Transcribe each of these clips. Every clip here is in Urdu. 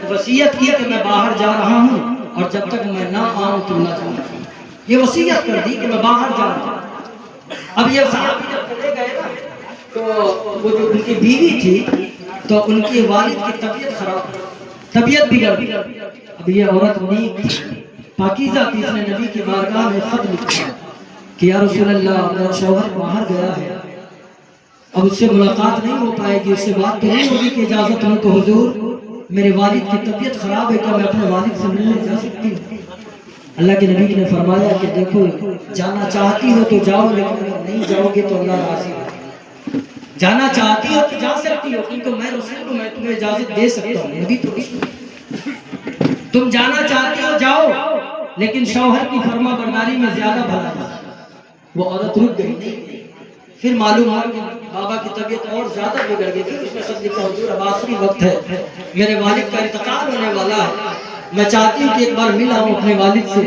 وصیت کی کہ میں باہر جا رہا ہوں اور جب تک میں نہ آؤں تم نہ جاؤ. یہ وصیت کر دی کہ میں باہر جا رہا ہوں. اب یہ صحابی جب چلے گئے نا تو وہ جو ان کی بیوی تھی تو ان کی والد کی طبیعت خراب، طبیعت بگڑ گئی. اب یہ عورت نیک تھی، پاکیزہ تھی، اس نے نبی کی بارگاہ میں خط لکھا کہ یا رسول اللہ میرا شوہر باہر گیا ہے، اب اس سے ملاقات نہیں ہو پائے گی، اس سے بات تو نہیں ہوگی کہ اجازت ہو تو حضور میرے والد کی طبیعت خراب ہے، کیا میں اپنے والد سے ملنے جا سکتی ہوں؟ اللہ کے نبی نے فرمایا کہ دیکھو جانا چاہتی ہو تو جاؤ، لیکن اگر نہیں جاؤ گے تو اللہ راضی ہے. جانا چاہتی ہو تو جا سکتی ہو کیونکہ میں رسول ہوں، میں تمہیں اجازت دے سکتا ہوں. نبی تو رسول، تم جانا چاہتی ہو جاؤ لیکن شوہر کی فرما برداری میں زیادہ بھلا ہے. وہ عورت رک گئی. پھر معلوم ہوا کہ بابا کی طبیعت اور زیادہ بگڑ گئی. پھر اس نے خط لکھا حضور اب آخری وقت ہے، میرے والد کا انتقال ہونے والا ہے، میں چاہتی ہوں کہ ایک بار مل آؤں اپنے والد سے.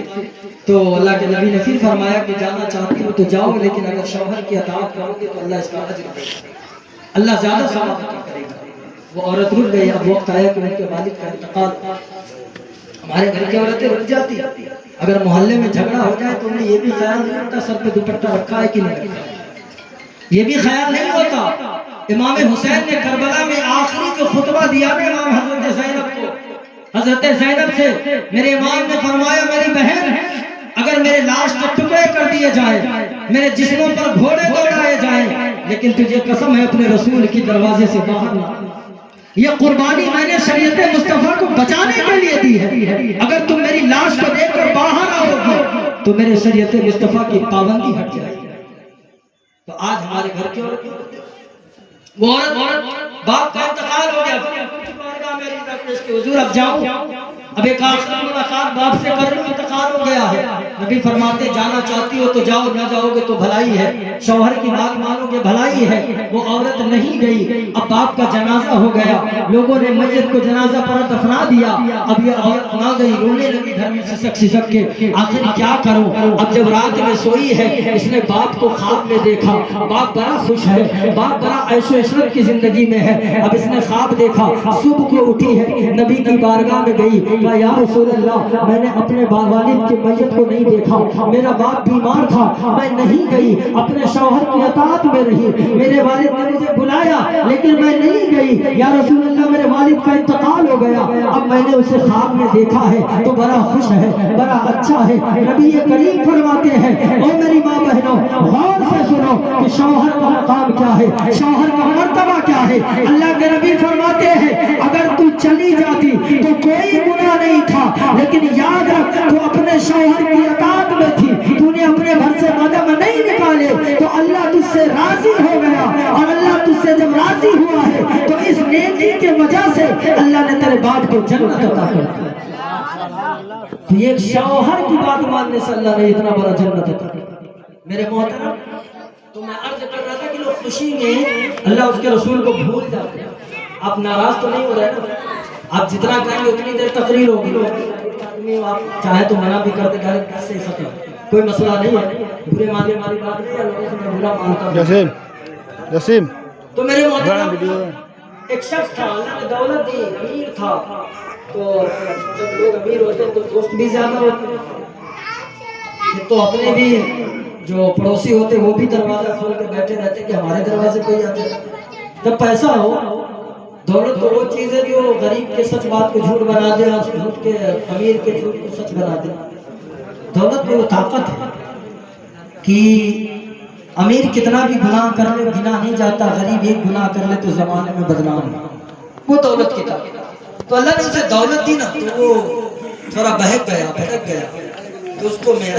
تو اللہ کے نبی نے پھر فرمایا کہ جانا چاہتی ہو تو جاؤ، لیکن اگر شوہر کی اطاعت کرو گے تو اللہ اس کا اجر دے گا، اللہ زیادہ ثواب عطا کرے گا. وہ عورت رک گئی. اب وقت آیا کہ ان کے والد کا انتقال. ہمارے گھر کی عورتیں رک جاتی، اگر محلے میں جھگڑا ہو جائے تو انہیں یہ بھی خیال نہیں ہوتا سر پہ دوپٹہ رکھا ہے کہ نہیں رکھا ہے، یہ بھی خیال نہیں ہوتا. امام حسین نے کربلا میں آخری جو خطبہ دیا نا امام حضرت زینب کو، حضرت زینب سے میرے امام نے فرمایا میری بہن اگر میرے لاش کے ٹکڑے کر دیے جائیں، میرے جسموں پر گھوڑے دوڑائے جائیں، لیکن تجھے قسم ہے اپنے رسول کی دروازے سے باہر نہ. یہ قربانی میں نے شریعت مصطفیٰ کو بچانے کے لیے دی ہے. اگر تم میری لاش کو دیکھ کر باہر آؤ گے تو میرے شریعت مصطفیٰ کی پابندی ہٹ جائے گی. تو آج ہمارے گھر کی وہ عورت باپ کا انتقال ہو گیا، حضور اب جاؤ، اب ایک آخری ملاقات باپ سے کر لوں، انتقال ہو گیا ہے. نبی فرماتے جانا چاہتی ہو تو جاؤ، نہ جاؤ گے تو بھلائی ہے، شوہر کی بات مانو گے بھلائی ہے. وہ عورت نہیں گئی. اب باپ کا جنازہ ہو گیا، لوگوں نے میت کو جنازہ پر دفنا دیا. اب یہ عورت نہ گئی، رونے لگی گھر میں سسک کے آخر کیا کروں. اب جب رات میں سوئی ہے اس نے باپ کو خواب میں دیکھا، باپ بڑا خوش ہے، باپ بڑا عیش و عشرت کی زندگی میں ہے. اب اس نے خواب دیکھا، صبح کو اٹھی ہے، نبی کی بارگاہ میں گئی، کہا یا رسول اللہ میں نے اپنے والد کی میت کو نہیں دیکھا، میرا باپ بیمار تھا، میں نہیں گئی، اپنے شوہر کی اطاعت میں رہی، میرے والد نے مجھے بلایا لیکن میں نہیں گئی. یا رسول اللہ میرے والد کا انتقال ہو گیا، اب میں نے اسے خواب میں دیکھا ہے تو بڑا خوش ہے، بڑا اچھا ہے. نبی کریم فرماتے ہیں او میری ماں بہنوں غور سے سنو کہ شوہر کا مقام کیا ہے، شوہر کا مرتبہ کیا ہے. اللہ کے نبی فرماتے ہیں اگر تو چلی جاتی تو کوئی گناہ نہیں تھا، لیکن یاد رکھ تو اپنے شوہر کی اطاعت میں تھی، تو نے اپنے گھر سے قدم نہیں نکالے تو اللہ تجھ سے راضی ہو گیا، اور اللہ تجھ سے جب راضی ہوا ہے تو اس نیکی کی وجہ سے اللہ نے تیرے باپ کو جنت عطا کر دی. تو ایک شوہر کی بات ماننے سے اللہ نے اتنا بڑا جنت عطا کیا. میرے محترم تو میں عرض کر رہا تھا کہ لوگ خوشی میں اللہ اس کے رسول کو بھول جاتے ہیں. آپ ناراض تو نہیں ہو رہے نا؟ آپ جتنا کہیں گے اتنی دیر تقریر ہوگی، آپ چاہے تو منع بھی کرتے گھر سے ختم، کوئی مسئلہ نہیں ہے. برے ماننے والی بات نہیں ہے، لوگوں سے میں برا مانتا ہوں. جسیم تو میرے محترم ایک شخص تھا، اللہ نے دولت دی، امیر تھا. تو جب لوگ امیر ہوتے ہیں تو دوست بھی زیادہ ہوتے ہیں، تو اپنے بھی جو پڑوسی ہوتے وہ بھی دروازہ کھول کے بیٹھے رہتے کہ ہمارے دروازے پہ ہی آ جائے. جب پیسہ ہو، دولت تو وہ چیز ہے جو غریب کے سچ بات کو جھوٹ بنا دے اور جھوٹ کے امیر کے جھوٹ کو سچ بنا دے. دولت میں وہ طاقت ہے کہ امیر کتنا بھی گناہ کر لے گناہ نہیں جاتا، غریب ایک گناہ کر لے تو زمانے میں بدنام ہے. وہ دولت کی طاقت. تو اللہ نے اسے دولت دی نا تو وہ تھوڑا بہک گیا، بھٹک گیا. دوستوں میں